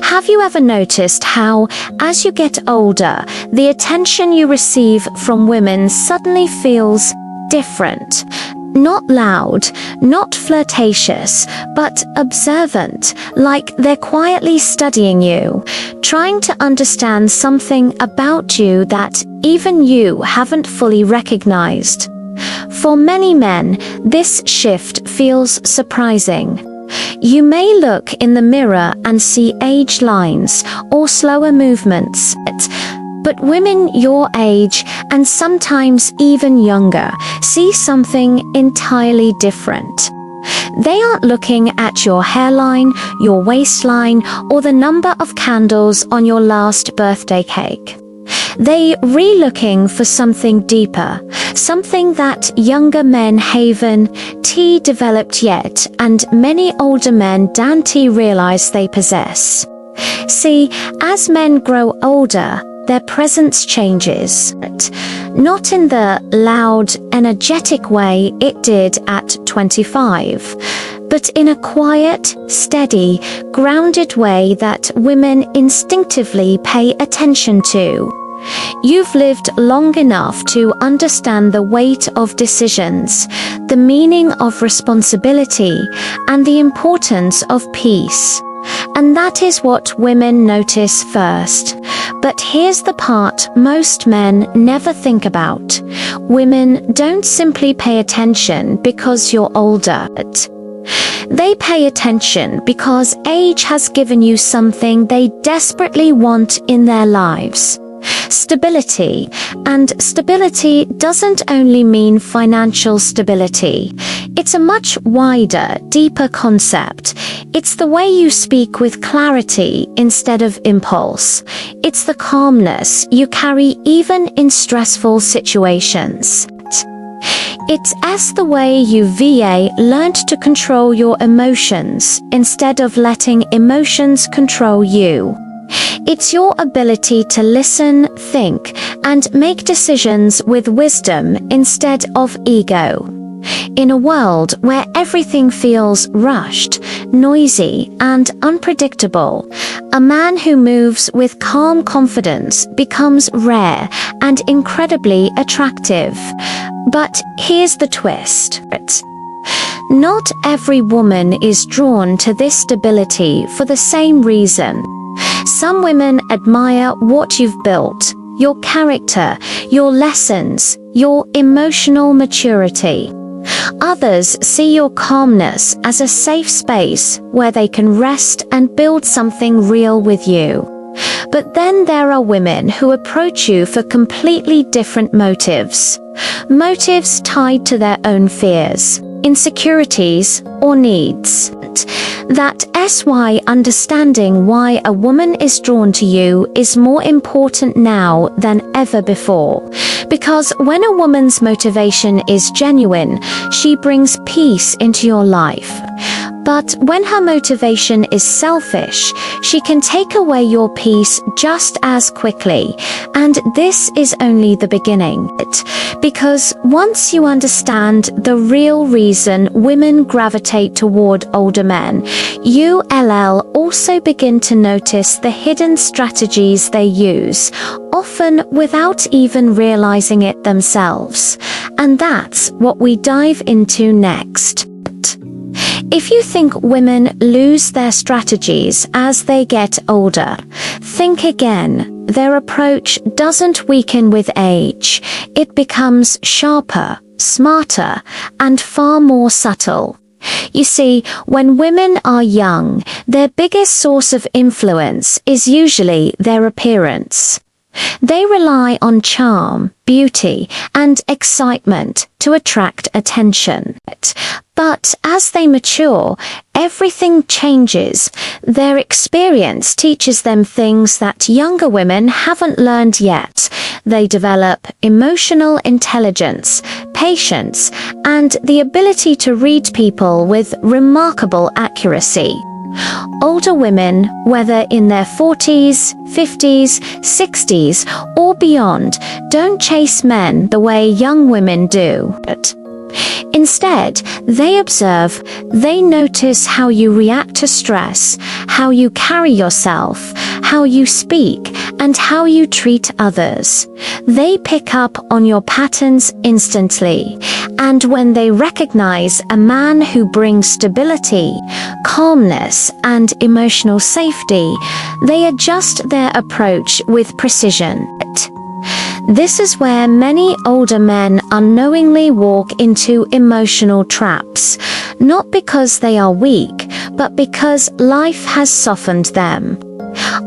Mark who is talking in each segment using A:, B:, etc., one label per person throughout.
A: Have you ever noticed how, as you get older, the attention you receive from women suddenly feels different? Not loud, not flirtatious, but observant, like they're quietly studying you, trying to understand something about you that even you haven't fully recognized. For many men, this shift feels surprising. You may look in the mirror and see age lines or slower movements, but women your age, and sometimes even younger, see something entirely different. They aren't looking at your hairline, your waistline, or the number of candles on your last birthday cake. They're looking for something deeper, something that younger men haven't developed yet, and many older men don't realize they possess. See, as men grow older, their presence changes, not in the loud, energetic way it did at 25, but in a quiet, steady, grounded way that women instinctively pay attention to. You've lived long enough to understand the weight of decisions, the meaning of responsibility, and the importance of peace. And that is what women notice first. But here's the part most men never think about. Women don't simply pay attention because you're older. They pay attention because age has given you something they desperately want in their lives. Stability. And stability doesn't only mean financial stability. It's a much wider, deeper concept. It's the way you speak with clarity instead of impulse. It's the calmness you carry even in stressful situations. It's the way you learned to control your emotions instead of letting emotions control you. It's your ability to listen, think, and make decisions with wisdom instead of ego. In a world where everything feels rushed, noisy, and unpredictable, a man who moves with calm confidence becomes rare and incredibly attractive. But here's the twist. Not every woman is drawn to this stability for the same reason. Some women admire what you've built, your character, your lessons, your emotional maturity. Others see your calmness as a safe space where they can rest and build something real with you. But then there are women who approach you for completely different motives. Motives tied to their own fears, insecurities, or needs. That's why understanding why a woman is drawn to you is more important now than ever before. Because when a woman's motivation is genuine, she brings peace into your life. But when her motivation is selfish, she can take away your peace just as quickly. And this is only the beginning. Because once you understand the real reason women gravitate toward older men, you'll also begin to notice the hidden strategies they use, often without even realizing it themselves. And that's what we dive into next. If you think women lose their strategies as they get older, think again. Their approach doesn't weaken with age. It becomes sharper, smarter, and far more subtle. You see, when women are young, their biggest source of influence is usually their appearance. They rely on charm, beauty, and excitement to attract attention. But as they mature, everything changes. Their experience teaches them things that younger women haven't learned yet. They develop emotional intelligence, patience, and the ability to read people with remarkable accuracy. Older women, whether in their 40s, 50s, 60s, or beyond, don't chase men the way young women do. Instead, they observe, they notice how you react to stress, how you carry yourself, how you speak, and how you treat others. They pick up on your patterns instantly, and when they recognize a man who brings stability, calmness, and emotional safety, they adjust their approach with precision. This is where many older men unknowingly walk into emotional traps, not because they are weak, but because life has softened them.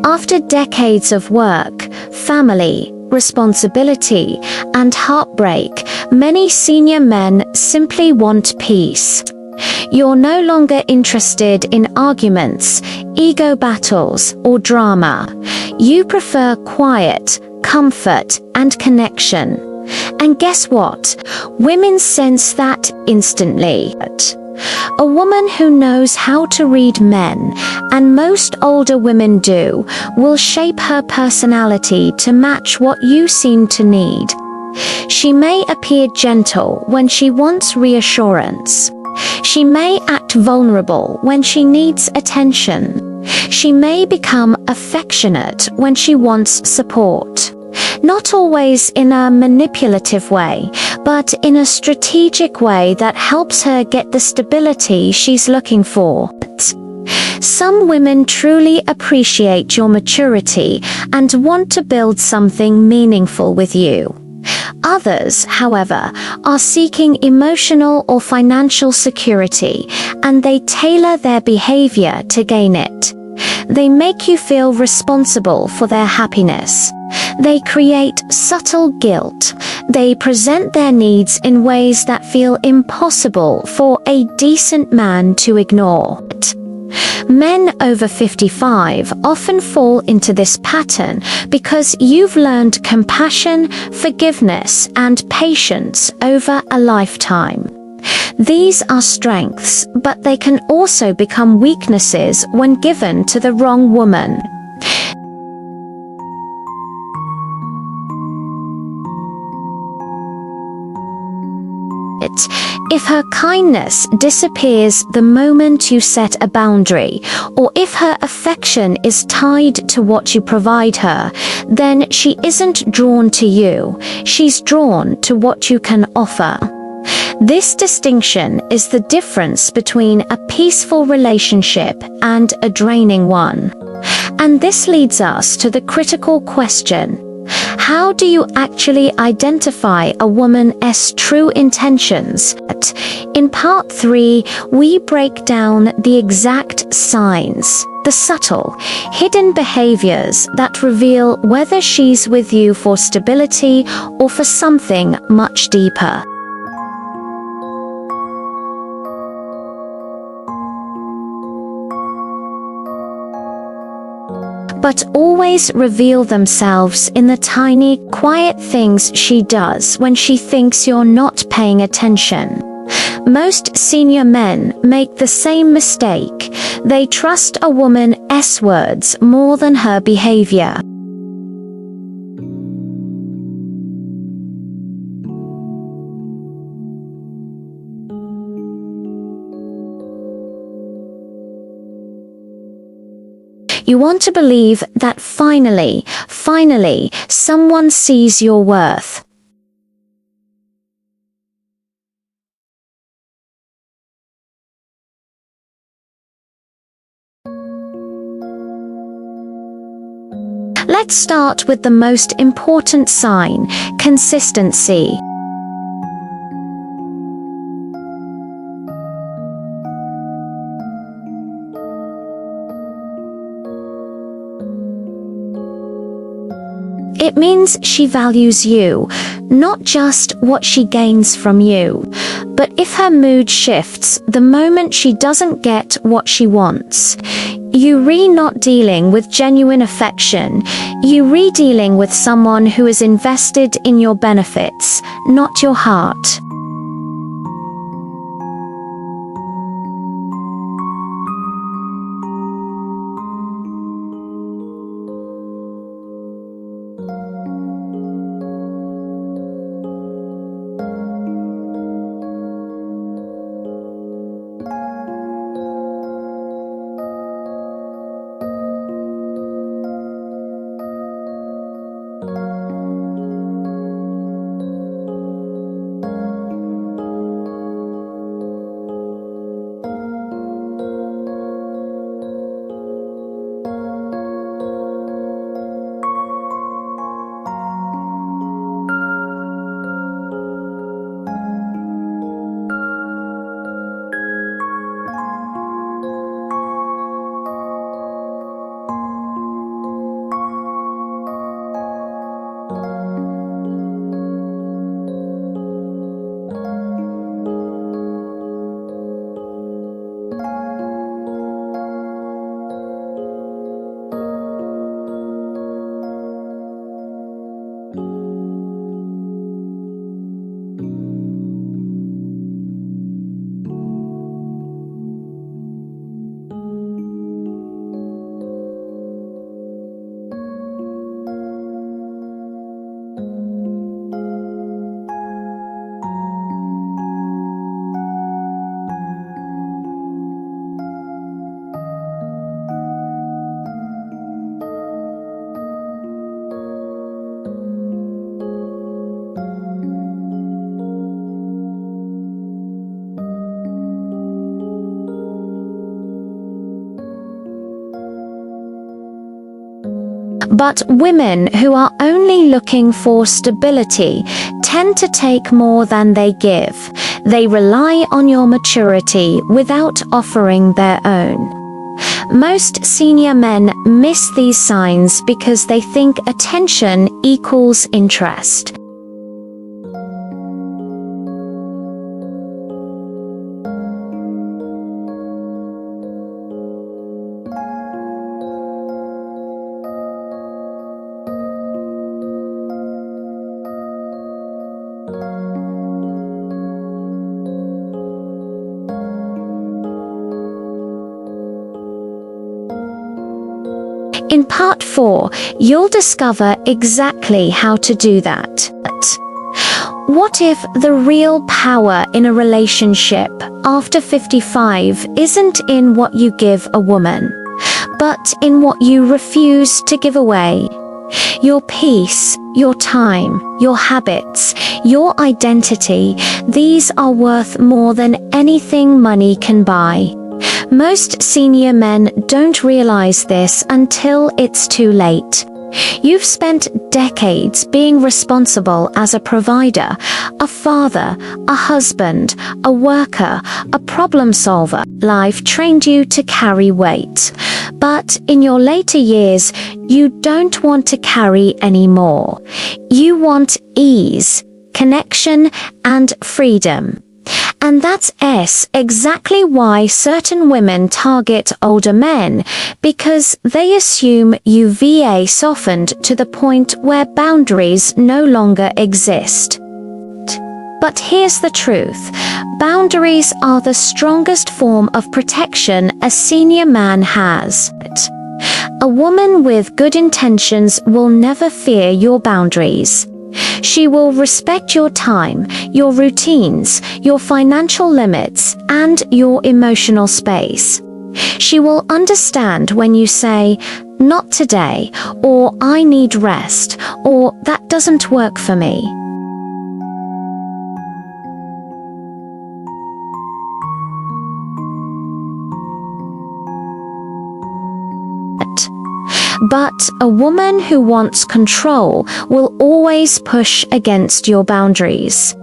A: After decades of work, family, responsibility, and heartbreak, many senior men simply want peace. You're no longer interested in arguments, ego battles, or drama. You prefer quiet, comfort, and connection. And guess what? Women sense that instantly. A woman who knows how to read men, and most older women do, will shape her personality to match what you seem to need. She may appear gentle when she wants reassurance. She may act vulnerable when she needs attention. She may become affectionate when she wants support. Not always in a manipulative way, but in a strategic way that helps her get the stability she's looking for. Some women truly appreciate your maturity and want to build something meaningful with you. Others, however, are seeking emotional or financial security, and they tailor their behavior to gain it. They make you feel responsible for their happiness. They create subtle guilt. They present their needs in ways that feel impossible for a decent man to ignore. Men over 55 often fall into this pattern because you've learned compassion, forgiveness, and patience over a lifetime. These are strengths, but they can also become weaknesses when given to the wrong woman. If her kindness disappears the moment you set a boundary, or if her affection is tied to what you provide her, then she isn't drawn to you, she's drawn to what you can offer. This distinction is the difference between a peaceful relationship and a draining one. And this leads us to the critical question: how do you actually identify a woman's true intentions? In part 3, we break down the exact signs, the subtle, hidden behaviors that reveal whether she's with you for stability or for something much deeper. But always reveal themselves in the tiny, quiet things she does when she thinks you're not paying attention. Most senior men make the same mistake. They trust a woman's words more than her behavior. You want to believe that finally, someone sees your worth. Let's start with the most important sign: consistency. It means she values you, not just what she gains from you. But if her mood shifts the moment she doesn't get what she wants, you're not dealing with genuine affection, you're dealing with someone who is invested in your benefits, not your heart. But women who are only looking for stability tend to take more than they give. They rely on your maturity without offering their own. Most senior men miss these signs because they think attention equals interest. In part 4, you'll discover exactly how to do that. What if the real power in a relationship after 55 isn't in what you give a woman, but in what you refuse to give away? Your peace, your time, your habits, your identity, these are worth more than anything money can buy. Most senior men don't realize this until it's too late. You've spent decades being responsible as a provider, a father, a husband, a worker, a problem solver. Life trained you to carry weight. But in your later years, you don't want to carry any more. You want ease, connection, and freedom. And that's exactly why certain women target older men, because they assume you've softened to the point where boundaries no longer exist. But here's the truth. Boundaries are the strongest form of protection a senior man has. A woman with good intentions will never fear your boundaries. She will respect your time, your routines, your financial limits, and your emotional space. She will understand when you say, "Not today," or "I need rest," or "That doesn't work for me." But a woman who wants control will always push against your boundaries.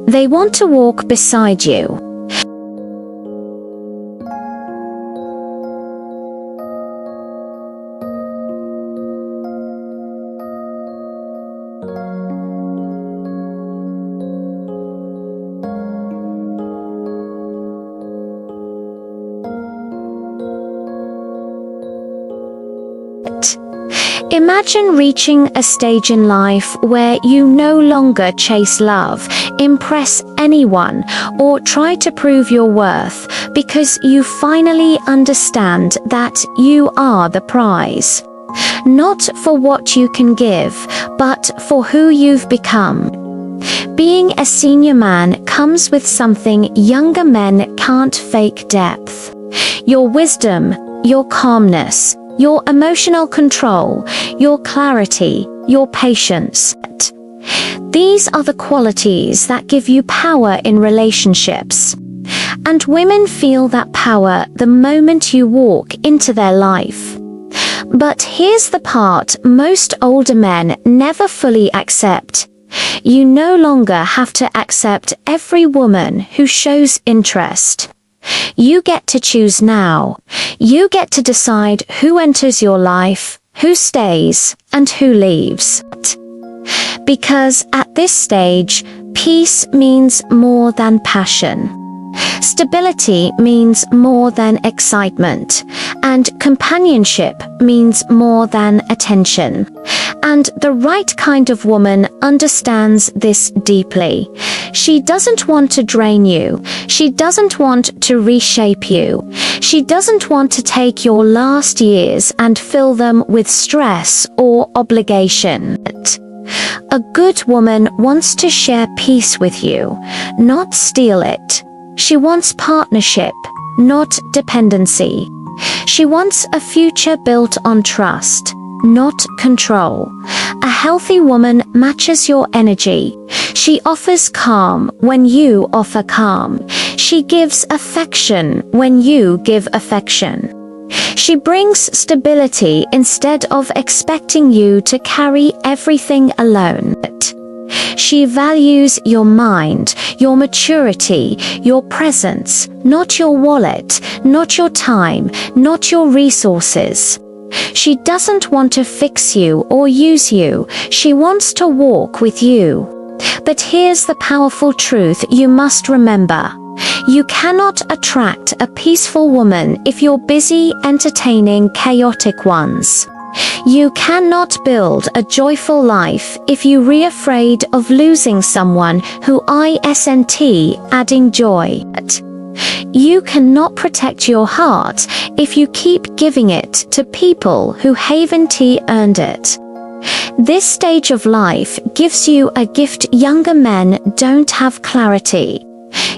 A: They want to walk beside you. Imagine reaching a stage in life where you no longer chase love, impress anyone, or try to prove your worth, because you finally understand that you are the prize. Not for what you can give, but for who you've become. Being a senior man comes with something younger men can't fake: depth. Your wisdom, your calmness, your emotional control, your clarity, your patience. These are the qualities that give you power in relationships. And women feel that power the moment you walk into their life. But here's the part most older men never fully accept. You no longer have to accept every woman who shows interest. You get to choose now. You get to decide who enters your life, who stays, and who leaves. Because at this stage, peace means more than passion. Stability means more than excitement, and companionship means more than attention. And the right kind of woman understands this deeply. She doesn't want to drain you. She doesn't want to reshape you. She doesn't want to take your last years and fill them with stress or obligation. A good woman wants to share peace with you, not steal it. She wants partnership, not dependency. She wants a future built on trust, not control. A healthy woman matches your energy. She offers calm when you offer calm. She gives affection when you give affection. She brings stability instead of expecting you to carry everything alone. She values your mind, your maturity, your presence, not your wallet, not your time, not your resources. She doesn't want to fix you or use you. She wants to walk with you. But here's the powerful truth you must remember. You cannot attract a peaceful woman if you're busy entertaining chaotic ones. You cannot build a joyful life if you're afraid of losing someone who isn't adding joy. You cannot protect your heart if you keep giving it to people who haven't earned it. This stage of life gives you a gift younger men don't have: clarity.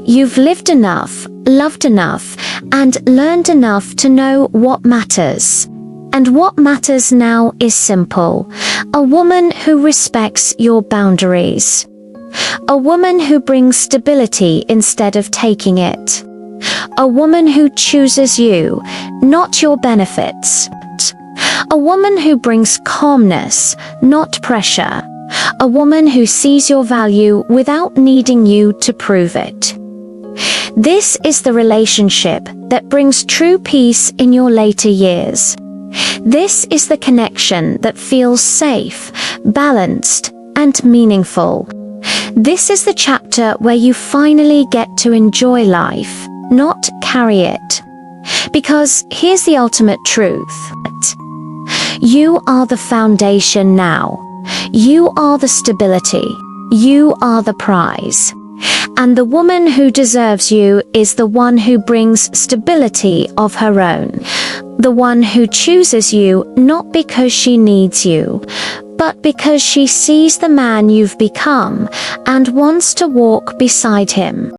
A: You've lived enough, loved enough, and learned enough to know what matters. And what matters now is simple: a woman who respects your boundaries. A woman who brings stability instead of taking it. A woman who chooses you, not your benefits. A woman who brings calmness, not pressure. A woman who sees your value without needing you to prove it. This is the relationship that brings true peace in your later years. This is the connection that feels safe, balanced, and meaningful. This is the chapter where you finally get to enjoy life, not carry it. Because here's the ultimate truth. You are the foundation now. You are the stability. You are the prize. And the woman who deserves you is the one who brings stability of her own. The one who chooses you not because she needs you, but because she sees the man you've become and wants to walk beside him.